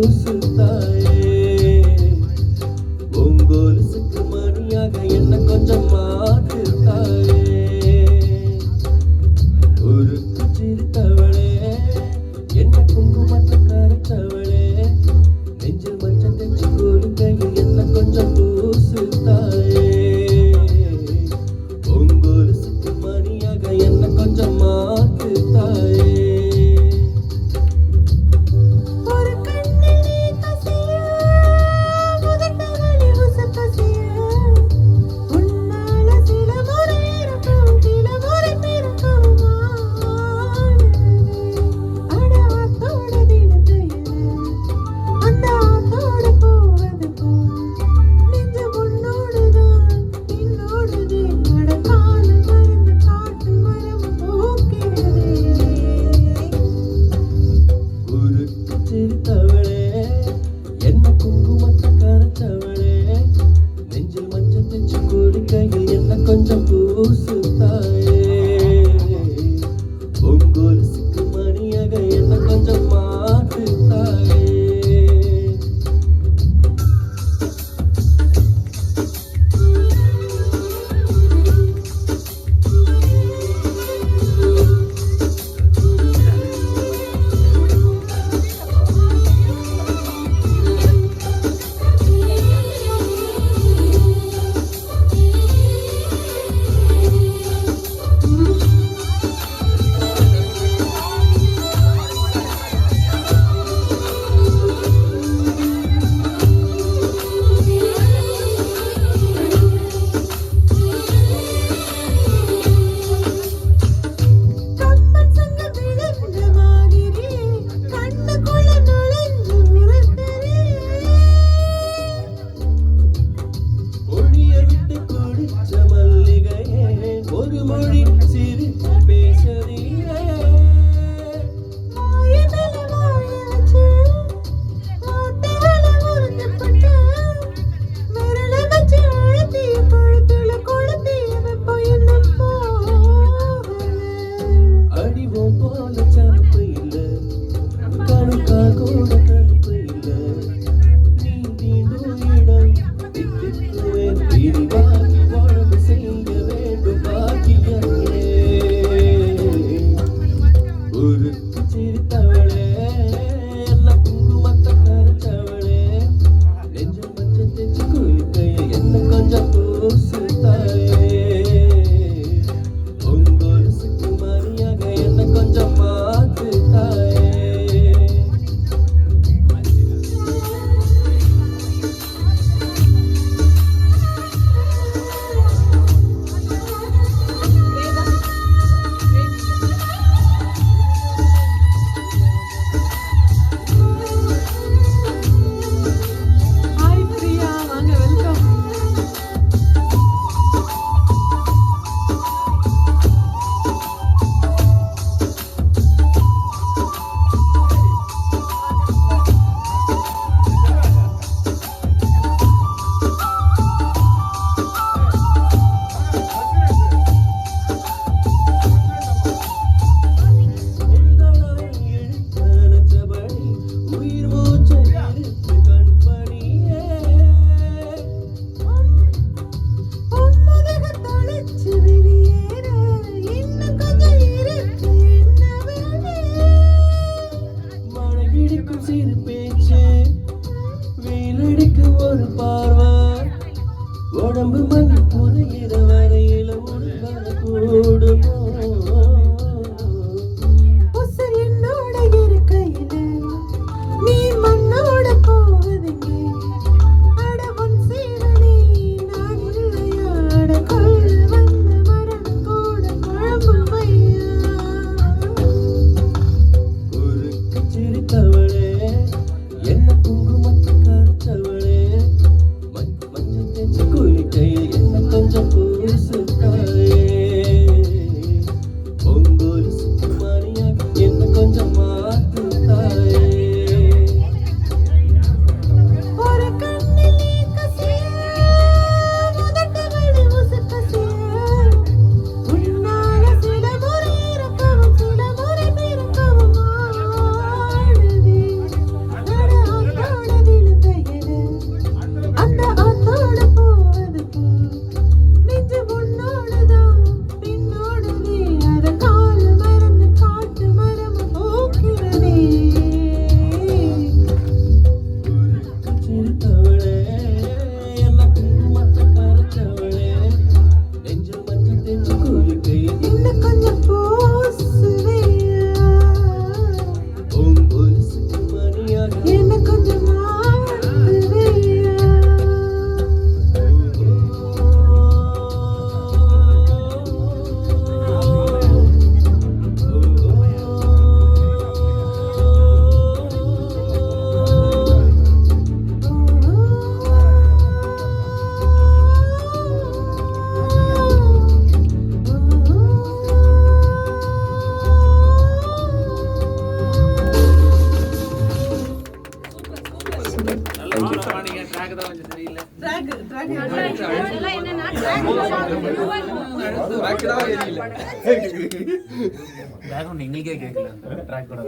பூசு தாயே உங்கோலுசுக்கு மணியாக என்ன கொஞ்சம் மாத்து தாயே ஒரு சிரித்தவளே என்ன குங்குமத்தை கரைச்சவளே நெஞ்சில் மஞ்சள் தெச்சு கொடுக்கையில் என்ன கொஞ்சம் பூசு தாயே உங்கோலுசுக்கு மணியாக என்ன கொஞ்சம் மாத்து தாயே சிரித்தவளே என்ன குங்குமத்தை கரைச்சவளே நெஞ்சில் மஞ்சள் தெச்சு கொடுக்கையில் என்ன கொஞ்சம் பூசு தாயே உங்கோலுசுக்கு மணியாக என்ன கொஞ்சம் மாத்து தாயே ஒரு மொழி சிரித்து பேசுறீங்க அடிவோம் போல சமப்பு இல்லை கணுக்கா கூட கருப்பு இல்லை நீ தீண்டும் இடம் திக்குவேன் இனிவாகி உடம்பு செய்ய வேண்டும் பாக்கியமே எங்களுக்கே கேட்கல ட்ராக் கூட